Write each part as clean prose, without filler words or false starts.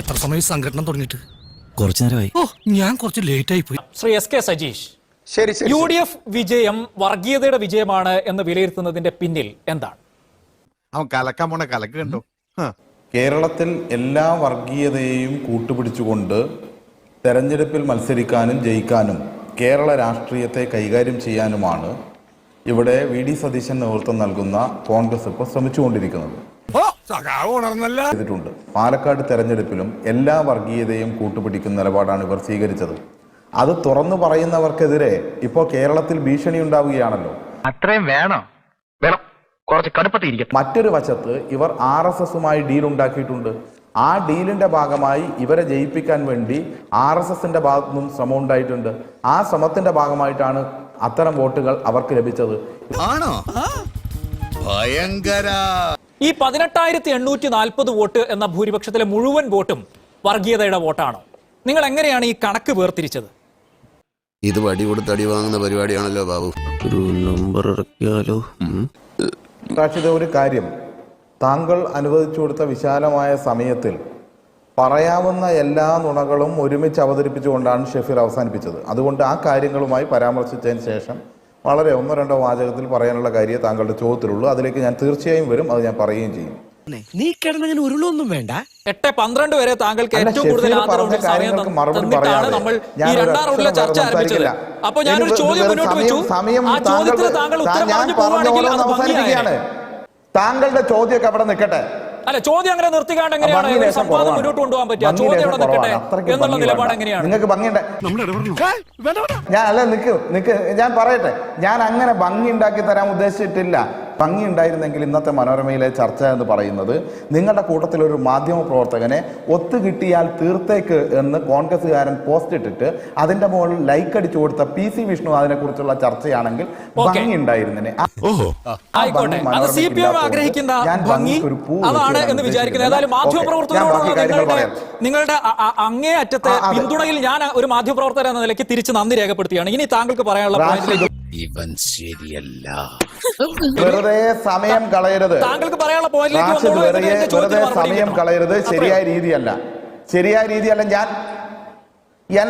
എത്ര സമയം സംഘടന തുടങ്ങിയിട്ട്? കുറച്ചു നേരമായി. ഓ, ഞാൻ കുറച്ച് ലേറ്റ് ആയി പോയി. ശ്രീ എസ് കെ സജീഷ്, ശരി ശരി UDF വിജയം വർഗീയതയുടെ വിജയമാണ് എന്ന് വിലയിരുത്തുന്നതിന്റെ പിന്നിൽ എന്താണ്? അവൻ കലക്കാൻ പോണ കലക്ക് കണ്ടോ? കേരളത്തിൽ എല്ലാ വർഗീയതയെയും കൂട്ടുപിടിച്ചുകൊണ്ട് തെരഞ്ഞെടുപ്പിൽ മത്സരിക്കാനും ജയിക്കാനും കേരള രാഷ്ട്രീയത്തെ കൈകാര്യം ചെയ്യാനുമാണ് ഇവിടെ VD സതീശൻ നേതൃത്വം നൽകുന്ന കോൺഗ്രസ് ഇപ്പോൾ ശ്രമിച്ചുകൊണ്ടിരിക്കുന്നത്. ചെയ്തിട്ടുണ്ട്. പാലക്കാട് തെരഞ്ഞെടുപ്പിലും എല്ലാ വർഗീയതയും കൂട്ടുപിടിക്കുന്ന നിലപാടാണ് ഇവർ സ്വീകരിച്ചത്. അത് തുറന്നു പറയുന്നവർക്കെതിരെ ഇപ്പോൾ കേരളത്തിൽ ഭീഷണി ഉണ്ടാവുകയാണല്ലോ. അത്രയും വേണം, കുറച്ച് കടുപ്പത്തിരിക്കും. മറ്റൊരു വശത്ത് ഇവർ RSSുമായി ഡീൽ ഉണ്ടാക്കിയിട്ടുണ്ട്. ആ ഡീലിന്റെ ഭാഗമായി ഇവരെ ജയിപ്പിക്കാൻ വേണ്ടി RSSന്റെ ഭാഗത്തു നിന്നും ശ്രമം ഉണ്ടായിട്ടുണ്ട്. ആ ശ്രമത്തിന്റെ ഭാഗമായിട്ടാണ് അത്തരം വോട്ടുകൾ അവർക്ക് ലഭിച്ചത്. ആണോ? ഭയങ്കര. ഈ 18,840 വോട്ട് എന്ന ഭൂരിപക്ഷത്തിലെ മുഴുവൻ വോട്ടും വർഗീയതയുടെ വോട്ടാണോ? നിങ്ങൾ എങ്ങനെയാണ് ഈ കണക്ക് വേർതിരിച്ചത്? ഇത് വടി കൊടുത്ത് അടി വാങ്ങുന്ന പരിപാടിയാണല്ലോ ബാബു. ഒരു നമ്പർ ഇറക്കിയാലോ? റാഷിദ്, ഒരു കാര്യം, താങ്കൾ അനുവദിച്ചു കൊടുത്ത വിശാലമായ സമയത്തിൽ പറയാവുന്ന എല്ലാ നുണകളും ഒരുമിച്ച് അവതരിപ്പിച്ചുകൊണ്ടാണ് ഷെഫീർ അവസാനിപ്പിച്ചത്. അതുകൊണ്ട് ആ കാര്യങ്ങളുമായി പരാമർശിച്ചതിന് ശേഷം വളരെ ഒന്നോ രണ്ടോ വാചകത്തിൽ പറയാനുള്ള കാര്യം താങ്കളുടെ ചോദ്യത്തിലുള്ളൂ. അതിലേക്ക് ഞാൻ തീർച്ചയായും വരും, അത് ഞാൻ പറയുകയും ചെയ്യും. നീ കിടന്നങ്ങനെ ഉരുളൊന്നും വേണ്ട. 8:12 വരെ താങ്കൾക്ക് ഏറ്റവും കൂടുതൽ ആദ്യ റൗണ്ടിൽ സമയം തന്നിട്ടാണ് നമ്മൾ ഈ രണ്ടാം റൗണ്ടിലെ ചർച്ച ആരംഭിച്ചത്. അപ്പൊ ഞാനൊരു ചോദ്യം മുന്നോട്ട് വെച്ചു. ആ ചോദ്യത്തിന് താങ്കൾ ഉത്തരം പറഞ്ഞു പോവുകയാണെങ്കിൽ അത് ഭംഗിയാണ്. താങ്കളുടെ ചോദ്യമൊക്കെ അവിടെ നിൽക്കട്ടെ. അല്ല, ചോദ്യം അങ്ങനെ നിർത്തിക്കാണ്ട് എങ്ങനെയാണ് സംവാദം മുന്നോട്ട് കൊണ്ടുപോകാൻ പറ്റുക? ചോദ്യം അവിടെ നിൽക്കട്ടെ എന്നുള്ള നിലപാട് എങ്ങനെയാണ്? നിങ്ങൾക്ക് ഭംഗിയുണ്ട്. ഞാൻ പറയട്ടെ, ഞാൻ അങ്ങനെ ഭംഗി ഉണ്ടാക്കി തരാൻ ഉദ്ദേശിച്ചിട്ടില്ല. ഭംഗി ഉണ്ടായിരുന്നെങ്കിൽ ഇന്നത്തെ മനോരമയിലെ ചർച്ച എന്ന് പറയുന്നത് നിങ്ങളുടെ കൂട്ടത്തിലൊരു മാധ്യമ പ്രവർത്തകനെ ഒത്തുകിട്ടിയാൽ തീർത്തേക്ക് എന്ന് കോൺഗ്രസ്സുകാരൻ പോസ്റ്റ് ഇട്ടിട്ട് അതിന്റെ മുകളിൽ ലൈക്ക് അടിച്ചു കൊടുത്ത PC വിഷ്ണു അതിനെ കുറിച്ചുള്ള ചർച്ചയാണെങ്കിൽ ഭംഗി ഉണ്ടായിരുന്നേ. ആയിക്കോട്ടെ, അത് CPM ആഗ്രഹിക്കുന്ന ഭംഗി അതാണ് എന്ന് വിചാരിക്കുന്നത്. ഏതായാലും മാധ്യമപ്രവർത്തകരോടുള്ള നിങ്ങളുടെ അങ്ങേയറ്റത്തെ പിന്തുണയിൽ ഞാൻ ഒരു മാധ്യമപ്രവർത്തകൻ എന്ന നിലയ്ക്ക് തിരിച്ച് നന്ദി രേഖപ്പെടുത്തുകയാണ്. ഇനി താങ്കൾക്ക് പറയാനുള്ള ഇവൻ ശരിയല്ല. വെറുതെ സമയം കളയരുത്. താങ്കൾക്ക് പറയാനുള്ള വെറുതെ സമയം കളയരുത്. ശരിയായ രീതിയല്ല. ഞാൻ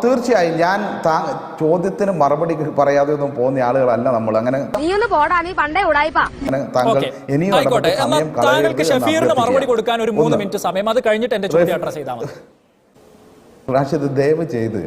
തീർച്ചയായും ഞാൻ താങ്കൾ മറുപടി പറയാതെ ഒന്നും പോകുന്ന ആളുകളല്ല നമ്മൾ. അങ്ങനെ താങ്കൾ ഇനിയും സമയം കളയരുത്. മറുപടി കൊടുക്കാൻ ഒരു 3 മിനിറ്റ് സമയം, അത് കഴിഞ്ഞിട്ട് എന്റെ ചോദ്യം അഡ്രസ് ചെയ്താൽ മതി. റാഷിദ്, ദയവ് ചെയ്ത്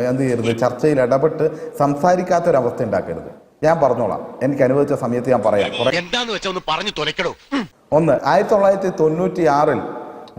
എന്ത് ചെയ്യരുത്, ചർച്ചയിൽ ഇടപെട്ട് സംസാരിക്കാത്തൊരവസ്ഥ ഉണ്ടാക്കരുത്. ഞാൻ പറഞ്ഞോളാം, എനിക്ക് അനുവദിച്ച സമയത്ത് ഞാൻ പറയാം. ഒന്ന്, 1996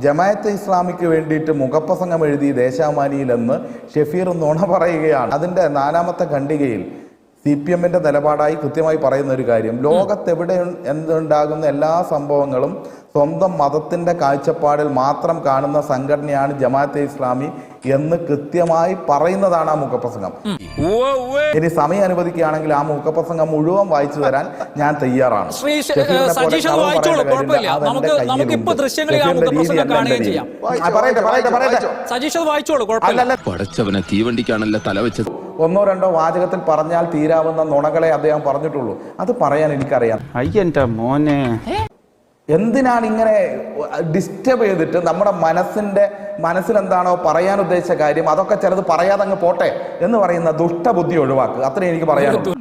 ജമാഅത്തെ ഇസ്ലാമിക്ക് വേണ്ടിയിട്ട് മുഖപ്രസംഗം എഴുതി ദേശാഭിമാനിയിലെന്ന് ഷെഫീർ നുണ പറയുകയാണ്. അതിന്റെ 4ാമത്തെ ഖണ്ഡികയിൽ CPMന്റെ നിലപാടായി കൃത്യമായി പറയുന്ന ഒരു കാര്യം, ലോകത്തെവിടെ എന്തുണ്ടാകുന്ന എല്ലാ സംഭവങ്ങളും സ്വന്തം മതത്തിന്റെ കാഴ്ചപ്പാടിൽ മാത്രം കാണുന്ന സംഘടനയാണ് ജമാഅത്തെ ഇസ്ലാമി എന്ന് കൃത്യമായി പറയുന്നതാണ് ആ മുഖപ്രസംഗം. ഇനി സമയം അനുവദിക്കുകയാണെങ്കിൽ ആ മുഖപ്രസംഗം മുഴുവൻ വായിച്ചു തരാൻ ഞാൻ തയ്യാറാണ്. പടച്ചവനെ തീവണ്ടിക്കാണല്ലോ തല വെച്ചത്. ഒന്നോ രണ്ടോ വാചകത്തിൽ പറഞ്ഞാൽ തീരാവുന്ന നുണകളെ അദ്ദേഹം പറഞ്ഞിട്ടുള്ളൂ. അത് പറയാൻ എനിക്കറിയാം. അയ്യന്റെ മോനെ, എന്തിനാണ് ഇങ്ങനെ ഡിസ്റ്റർബ് ചെയ്തിട്ട് നമ്മുടെ മനസ്സിൽ എന്താണോ പറയാൻ ഉദ്ദേശിച്ച കാര്യം അതൊക്കെ ചിലത് പറയാതെ അങ്ങ് പോട്ടെ എന്ന് പറയുന്ന ദുഷ്ടബുദ്ധി ഒഴിവാക്കുക. അത്രയും എനിക്ക് പറയാനുള്ളൂ.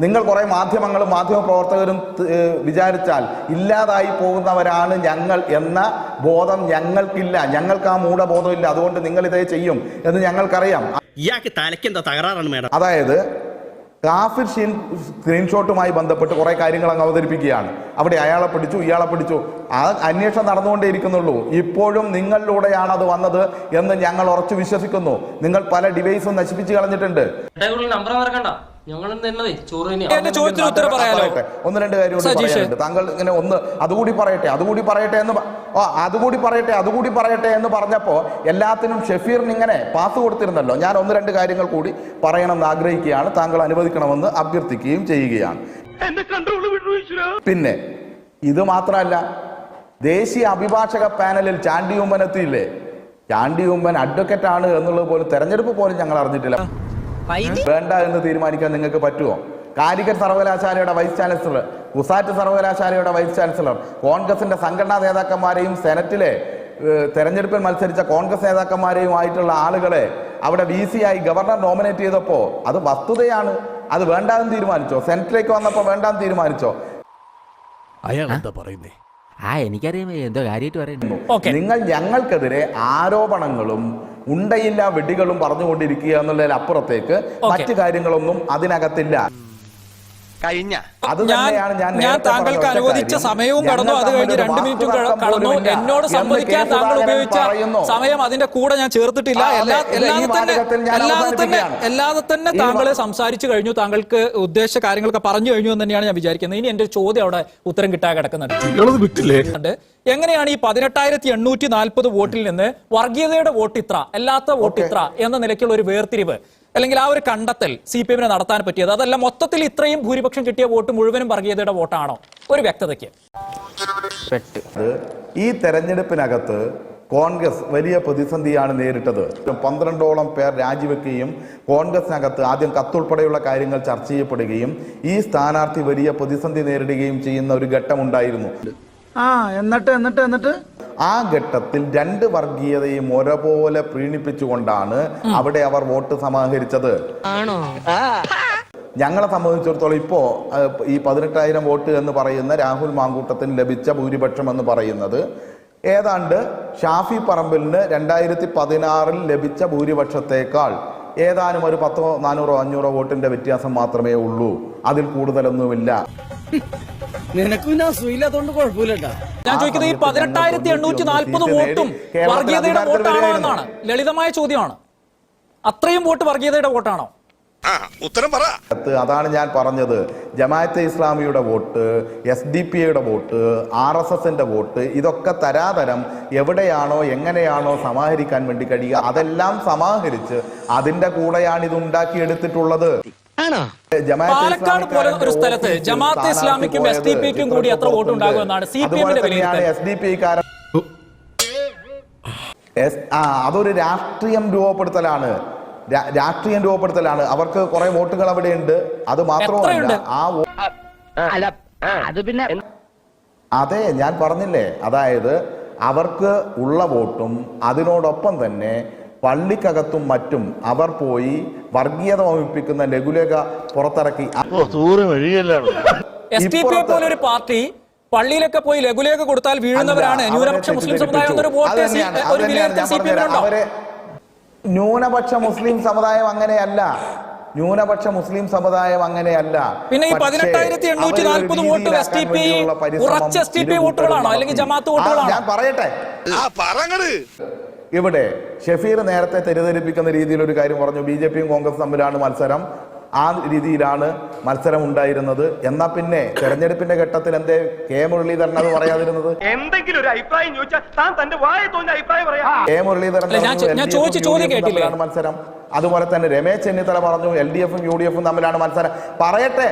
നിങ്ങൾ കുറെ മാധ്യമങ്ങളും മാധ്യമ പ്രവർത്തകരും വിചാരിച്ചാൽ ഇല്ലാതായി പോകുന്നവരാണ് ഞങ്ങൾ എന്ന ബോധം ഞങ്ങൾക്കില്ല. ഞങ്ങൾക്ക് ആ മൂഢബോധമില്ല. അതുകൊണ്ട് നിങ്ങൾ ഇതേ ചെയ്യും എന്ന് ഞങ്ങൾക്കറിയാം. ഇയാൾക്ക് തലയ്ക്കെന്താ തകരാറാണ് മേഡം? അതായത് കാഫിർ ഷീൻ സ്ക്രീൻഷോട്ടുമായി ബന്ധപ്പെട്ട് കുറെ കാര്യങ്ങൾ അങ്ങ് അവതരിപ്പിക്കുകയാണ്. അവിടെ അയാളെ പിടിച്ചു, ഇയാളെ പിടിച്ചു. ആ അന്വേഷണം നടന്നുകൊണ്ടേയിരിക്കുന്നുള്ളൂ. ഇപ്പോഴും നിങ്ങളിലൂടെയാണ് അത് വന്നത് എന്ന് ഞങ്ങൾ ഉറച്ചു വിശ്വസിക്കുന്നു. നിങ്ങൾ പല ഡിവൈസും നശിപ്പിച്ചു കളഞ്ഞിട്ടുണ്ട്. ഒന്ന് രണ്ട് കാര്യം പറയാനുണ്ട്. താങ്കൾ ഇങ്ങനെ അതുകൂടി പറയട്ടെ എന്ന് പറഞ്ഞപ്പോ എല്ലാത്തിനും ഷെഫീറിന് ഇങ്ങനെ പാസ് കൊടുത്തിരുന്നല്ലോ. ഞാൻ 1-2 കാര്യങ്ങൾ കൂടി പറയണമെന്ന് ആഗ്രഹിക്കുകയാണ്. താങ്കൾ അനുവദിക്കണമെന്ന് അഭ്യർത്ഥിക്കുകയും ചെയ്യുകയാണ്. പിന്നെ ഇത് മാത്രമല്ല, ദേശീയ അഭിഭാഷക പാനലിൽ ചാണ്ടി ഉമ്മൻ എത്തിയില്ലേ? ചാണ്ടി ഉമ്മൻ അഡ്വക്കേറ്റ് ആണ് എന്നുള്ളത് പോലും തെരഞ്ഞെടുപ്പ് പോലും ഞങ്ങൾ അറിഞ്ഞിട്ടില്ല. വേണ്ട എന്ന് തീരുമാനിക്കാൻ നിങ്ങൾക്ക് പറ്റുമോ? കാലിക്കറ്റ് സർവകലാശാലയുടെ വൈസ് ചാൻസലർ, കുസാറ്റ് സർവകലാശാലയുടെ വൈസ് ചാൻസലർ, കോൺഗ്രസിന്റെ സംഘടനാ നേതാക്കന്മാരെയും സെനറ്റിലെ തെരഞ്ഞെടുപ്പിൽ മത്സരിച്ച കോൺഗ്രസ് നേതാക്കന്മാരെയുമായിട്ടുള്ള ആളുകളെ അവിടെ VC ആയി ഗവർണർ നോമിനേറ്റ് ചെയ്തപ്പോ അത് വസ്തുതയാണ്. അത് വേണ്ടാന്ന് തീരുമാനിച്ചോ? സെനറ്റിലേക്ക് വന്നപ്പോ വേണ്ടാന്ന് തീരുമാനിച്ചോ? അയാൾ എന്താ പറയുന്നേ? എനിക്കറിയാം എന്തോ കാര്യമായിട്ട് പറയുന്നു. നിങ്ങൾ ഞങ്ങൾക്കെതിരെ ആരോപണങ്ങളും ഉണ്ടയില്ല വെടികളും പറഞ്ഞുകൊണ്ടിരിക്കുക എന്നുള്ളതിലപ്പുറത്തേക്ക് മറ്റു കാര്യങ്ങളൊന്നും അതിനകത്തില്ല. ഞാൻ താങ്കൾക്ക് അനുവദിച്ച സമയവും കടന്നു, അത് കഴിഞ്ഞ് 2 മിനിറ്റും കടന്നു. എന്നോട് സംവദിക്കാൻ താങ്കൾ ഉപയോഗിച്ച സമയം അതിന്റെ കൂടെ ഞാൻ ചേർത്തിട്ടില്ല. അല്ലാതെ തന്നെ താങ്കൾ സംസാരിച്ചു കഴിഞ്ഞു, താങ്കൾക്ക് ഉദ്ദേശിച്ച കാര്യങ്ങളൊക്കെ പറഞ്ഞു കഴിഞ്ഞു എന്ന് തന്നെയാണ് ഞാൻ വിചാരിക്കുന്നത്. ഇനി എന്റെ ചോദ്യം അവിടെ ഉത്തരം കിട്ടാതെ കിടക്കുന്നുണ്ട്. എങ്ങനെയാണ് ഈ 18,840 വോട്ടിൽ നിന്ന് വർഗീയതയുടെ വോട്ട് ഇത്ര, അല്ലാത്ത വോട്ട് ഇത്ര എന്ന നിലയ്ക്കുള്ള ഒരു വേർതിരിവ് അല്ലെങ്കിൽ ആ ഒരു കണ്ടെത്തൽ CPM നടത്താൻ പറ്റിയത്? അതല്ല മൊത്തത്തിൽ ഇത്രയും ഭൂരിപക്ഷം കിട്ടിയ വോട്ട് മുഴുവനും വർഗീയതയുടെ വോട്ടാണോ? ഒരു വ്യക്തതയ്ക്ക്. ഈ തെരഞ്ഞെടുപ്പിനകത്ത് കോൺഗ്രസ് വലിയ പ്രതിസന്ധിയാണ് നേരിട്ടത്. 12ഓളം പേർ രാജിവെക്കുകയും കോൺഗ്രസിനകത്ത് ആദ്യം കത്തുൾപ്പെടെയുള്ള കാര്യങ്ങൾ ചർച്ച ചെയ്യപ്പെടുകയും ഈ സ്ഥാനാർത്ഥി വലിയ പ്രതിസന്ധി നേരിടുകയും ചെയ്യുന്ന ഒരു ഘട്ടമുണ്ടായിരുന്നു. എന്നിട്ട് ആ ഘട്ടത്തിൽ 2 വർഗീയതയും ഒരേപോലെ പ്രീണിപ്പിച്ചുകൊണ്ടാണ് അവിടെ അവർ വോട്ട് സമാഹരിച്ചത്. ഞങ്ങളെ സംബന്ധിച്ചിടത്തോളം ഇപ്പോ ഈ 18,000 വോട്ട് എന്ന് പറയുന്ന രാഹുൽ മാങ്കൂട്ടത്തിന് ലഭിച്ച ഭൂരിപക്ഷം എന്ന് പറയുന്നത് ഏതാണ്ട് ഷാഫി പറമ്പിലിന് 2016 ലഭിച്ച ഭൂരിപക്ഷത്തേക്കാൾ ഏതാനും ഒരു 10, 400, 500 വോട്ടിന്റെ വ്യത്യാസം മാത്രമേ ഉള്ളൂ. അതിൽ കൂടുതലൊന്നുമില്ല. നിനക്കും ഞാൻ സുഖമില്ലാത്തോണ്ട് കുഴപ്പമില്ലട്ടാ. ഞാൻ ചോദിക്കുന്നത് ഈ 18,840 വോട്ടും വർഗീയതയുടെ വോട്ടാണോ എന്നാണ്. ലളിതമായ ചോദ്യമാണ്. അത്രയും വോട്ട് വർഗീയതയുടെ വോട്ടാണോ? ഉത്തരം പറ. അതാണ് ഞാൻ പറഞ്ഞത്. ജമാഅത്തെ ഇസ്ലാമിയുടെ വോട്ട്, SDPയുടെ വോട്ട്, RSSന്റെ വോട്ട്, ഇതൊക്കെ തരാതരം എവിടെയാണോ എങ്ങനെയാണോ സമാഹരിക്കാൻ വേണ്ടി കഴിയുക അതെല്ലാം സമാഹരിച്ച് അതിന്റെ കൂടെയാണ് ഇത് ഉണ്ടാക്കിയെടുത്തിട്ടുള്ളത്. പാലക്കാട് പോലെ ഒരു സ്ഥലത്ത് ജമാഅത്തെ ഇസ്ലാമിക്കും SDPക്കും കൂടി എത്ര വോട്ട് ഉണ്ടാകുമെന്നാണ് CPMന്റെ വിലയിരുത്തൽ. അതൊരു രാഷ്ട്രീയം രൂപപ്പെടുത്തലാണ്. അവർക്ക് കുറെ വോട്ടുകൾ അവിടെയുണ്ട്. അത് മാത്രമല്ല അതെ ഞാൻ പറഞ്ഞില്ലേ, അതായത് അവർക്ക് ഉള്ള വോട്ടും അതിനോടൊപ്പം തന്നെ പള്ളിക്കകത്തും മറ്റും അവർ പോയി വർഗീയത വമിപ്പിക്കുന്ന ലഘുലേഖ പുറത്തിറക്കി. SDPയെ പോലൊരു പാർട്ടി പള്ളിയിലൊക്കെ പോയി ലഘുലേഖ കൊടുത്താൽ വീഴുന്നവരാണ് ന്യൂനപക്ഷ മുസ്ലിം സമുദായം എന്നൊരു വോട്ട് ഒരു വിലയിരുത്തൽ CPMനുണ്ടോ? ന്യൂനപക്ഷ മുസ്ലിം സമുദായം അങ്ങനെയല്ല. പിന്നെ ഈ 18,840 വോട്ട് SDP ഉറച്ച SDP വോട്ടുകളാണോ അല്ലെങ്കിൽ ജമാഅത്ത് വോട്ടുകളാണോ? ഞാൻ പറയട്ടെ. ഇവിടെ ഷഫീർ നേരത്തെ തെറ്റിദ്ധരിപ്പിക്കുന്ന രീതിയിൽ ഒരു കാര്യം പറഞ്ഞു. BJPയും കോൺഗ്രസ് തമ്മിലാണ് മത്സരം. ആ രീതിയിലാണ് മത്സരം ഉണ്ടായിരുന്നത്. എന്നാ പിന്നെ തെരഞ്ഞെടുപ്പിന്റെ ഘട്ടത്തിൽ എന്തേ കെ മുരളീധരൻ അത് പറയാതിരുന്നത്? എന്തെങ്കിലും ഒരു അഭിപ്രായം ചോദിച്ചാൽ താൻ തന്റെ വായ തോന്നിയ അഭിപ്രായം പറയാം. കെ മുരളീധരൻ മത്സരം. അതുപോലെ തന്നെ രമേശ് ചെന്നിത്തല പറഞ്ഞു LDFും UDFും തമ്മിലാണ് മത്സരം. പറയട്ടെ,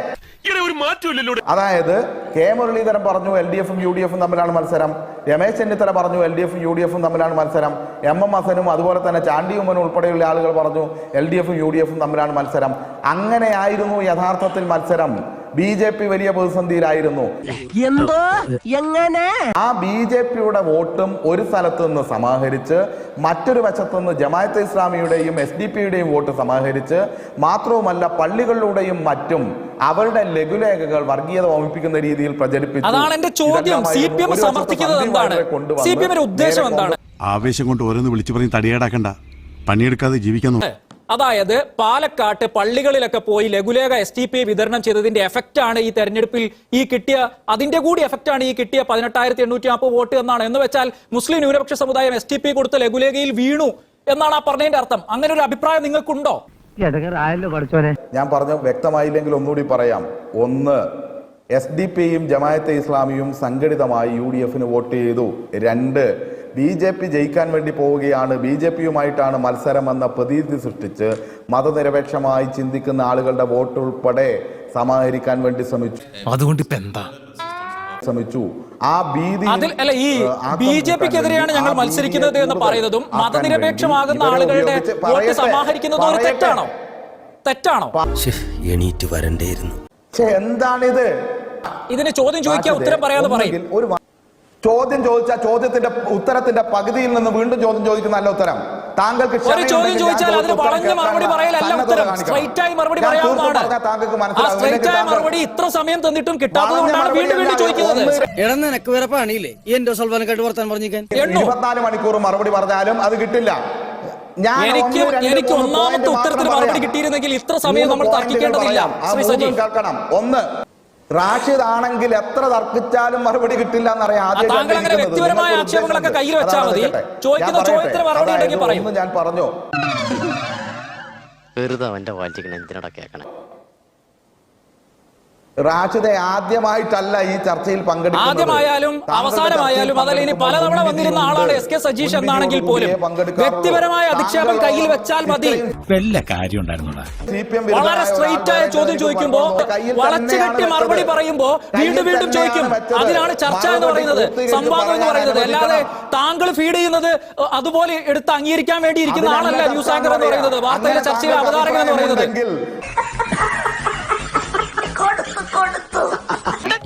അതായത് കെ മുരളീധരൻ പറഞ്ഞു LDFും UDFും തമ്മിലാണ് മത്സരം. രമേശ് ചെന്നിത്തല പറഞ്ഞു LDFും UDFും തമ്മിലാണ് മത്സരം. MM ഹസനും അതുപോലെ തന്നെ ചാണ്ടി ഉമ്മനും ഉൾപ്പെടെയുള്ള ആളുകൾ പറഞ്ഞു LDFും UDFും തമ്മിലാണ് മത്സരം. അങ്ങനെയായിരുന്നു യഥാർത്ഥത്തിൽ മത്സരം. BJP വലിയ പ്രതിസന്ധിയിലായിരുന്നു. ആ BJPയുടെ വോട്ടും ഒരു സ്ഥലത്ത് നിന്ന് സമാഹരിച്ച് മറ്റൊരു വശത്തു നിന്ന് ജമാഅത്തെ ഇസ്ലാമിയുടെയും SDPയുടെയും വോട്ട് സമാഹരിച്ച് മാത്രവുമല്ല പള്ളികളിലൂടെയും മറ്റും അവരുടെ ലഘുലേഖകൾ വർഗീയത വമിപ്പിക്കുന്ന രീതിയിൽ പ്രചരിപ്പിച്ചു. അതാണ് എന്റെ ചോദ്യം. CPM സമർത്ഥിക്കുന്നത് എന്താണ്? CPMന്റെ ഉദ്ദേശം എന്താണ്? ആവേശം കൊണ്ട് ഓരോന്ന് വിളിച്ചു പറഞ്ഞ് തടിയേടാക്കണ്ട, പണിയെടുക്കാതെ ജീവിക്കുന്നു. അതായത് പാലക്കാട്ട് പള്ളികളിലൊക്കെ പോയി ലഘുലേഖ SDP വിതരണം ചെയ്തതിന്റെ എഫക്റ്റാണ് ഈ തെരഞ്ഞെടുപ്പിൽ അതിന്റെ കൂടി എഫക്റ്റാണ് ഈ കിട്ടിയ 18,840 വോട്ട് എന്നാണ്. എന്ന് വെച്ചാൽ മുസ്ലിം ന്യൂനപക്ഷ സമുദായം SDP കൊടുത്ത ലഘുലേഖയിൽ വീണു എന്നാണ് ആ പറഞ്ഞതിന്റെ അർത്ഥം. അങ്ങനെ ഒരു അഭിപ്രായം നിങ്ങൾക്കുണ്ടോ? ഞാൻ പറഞ്ഞു വ്യക്തമായില്ലെങ്കിൽ ഒന്നുകൂടി പറയാം. ഒന്ന്, SDPയും ജമാഅത്തെ ഇസ്ലാമിയും സംഘടിതമായി UDFന് വോട്ട് ചെയ്തു. 2, BJP ജയിക്കാൻ വേണ്ടി പോവുകയാണ്, BJPയുമായിട്ടാണ് മത്സരം എന്ന പ്രതീതി സൃഷ്ടിച്ച് മതനിരപേക്ഷമായി ചിന്തിക്കുന്ന ആളുകളുടെ വോട്ട് ഉൾപ്പെടെ സമാഹരിക്കാൻ വേണ്ടി ശ്രമിച്ചു. ആ ഭീതി ഈ BJPക്കെതിരെയാണ് ഞങ്ങൾ മത്സരിക്കുന്നത് എന്ന് പറയുന്നതും മതനിരപേക്ഷമാകുന്ന ആളുകളുടെ വോട്ട് സമാഹരിക്കുന്നതും തെറ്റാണോ? എണീറ്റ് വരണ്ടേയിരുന്നു. എന്താണിത്? ഇതിന് ചോദ്യം ചോദിക്കുക, ഉത്തരം പറയാതെ പറയും. ഒന്നുകിൽ ഒരു ചോദ്യം ചോദിച്ചാൽ ചോദ്യത്തിന്റെ ഉത്തരത്തിന്റെ പകുതിയിൽ നിന്ന് വീണ്ടും ചോദ്യം ചോദിക്കുന്ന നല്ല ഉത്തരം. താങ്കൾക്ക് ഒരു ചോദ്യം ചോദിച്ചാൽ അതിന് വളഞ്ഞ മറുപടി പറയലല്ല ഉത്തരം. സ്ട്രൈറ്റ് ആയി മറുപടി പറയാവുന്നതാണ്. ആ സ്ട്രൈറ്റ് ആയ മറുപടി ഇത്ര സമയം തന്നിട്ടും കിട്ടാത്തതുകൊണ്ടാണ് വീണ്ടും വീണ്ടും ചോദിക്കുന്നത്. എടാ നിനക്ക് വേറെ പണിയില്ലേ ഈ എന്റെ സൽവാനക്കായിട്ട് വർത്താൻ പറഞ്ഞിരിക്കാൻ? 24 മണിക്കൂർ മറുപടി പറഞ്ഞാലും അത് കിട്ടില്ല. എനിക്ക് ഒന്നാമത്തെ ഉത്തരത്തിന് മറുപടി കിട്ടിയിരുന്നെങ്കിൽ ഇത്ര സമയം നമ്മൾ തർക്കിക്കേണ്ടതില്ല. ശ്രീ സജീവ് കേൾക്കണം. ഒന്ന്, റാഷിദ് ആണെങ്കിൽ എത്ര തർക്കിച്ചാലും മറുപടി കിട്ടില്ല എന്നറിയാം. താങ്കൾ അങ്ങനെ വ്യക്തിപരമായ ആക്ഷേപങ്ങളൊക്കെ കയ്യിൽ വെച്ചാൽ മതി. ചോദിക്കുന്ന ചോദ്യത്തിന് മറുപടി ഉണ്ടെങ്കിൽ പറയും. ഞാൻ പറഞ്ഞു വെറുതെ അവന്റെ വായിച്ചിരിക്കണ എന്തിനടാ കേൾക്കണേ. റാഷിദെ ആദ്യമായിട്ടല്ല ഈ ചർച്ചയിൽ പങ്കെടുക്കുന്നത്. ആദ്യമായാലും അവസാനമായാലും അതല്ല ഇനി പലതവണ വന്നിരുന്ന ആളാണ് എസ് കെ സജീഷ് എന്നാണെങ്കിൽ പോലും വ്യക്തിപരമായ അധിക്ഷേപം കയ്യിൽ വെച്ചാൽ മതി. വളരെ സ്ട്രെയിറ്റ് ആയ ചോദ്യം ചോദിക്കുമ്പോ വളച്ചുകെട്ടി മറുപടി പറയുമ്പോ വീണ്ടും വീണ്ടും ചോദിക്കും. അതിനാണ് ചർച്ച എന്ന് പറയുന്നത്, സംവാദം എന്ന് പറയുന്നത്. അല്ലാതെ താങ്കൾ ഫീഡ് ചെയ്യുന്നത് അതുപോലെ എടുത്ത് അംഗീകരിക്കാൻ വേണ്ടി ഇരിക്കുന്ന ആളല്ല ന്യൂസ് ആങ്കർ എന്ന് പറയുന്നത്, വാർത്തയിലെ ചർച്ചയിലെ അവതാരകൻ എന്ന് പറയുന്നത്.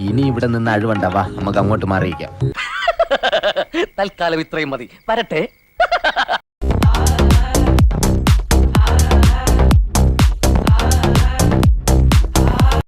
ഇനി ഇവിടെ നിന്ന് അഴിവണ്ടാവാ, നമുക്ക് അങ്ങോട്ട് മാറിയിക്കാം. തൽക്കാലം ഇത്രയും മതി. വരട്ടെ.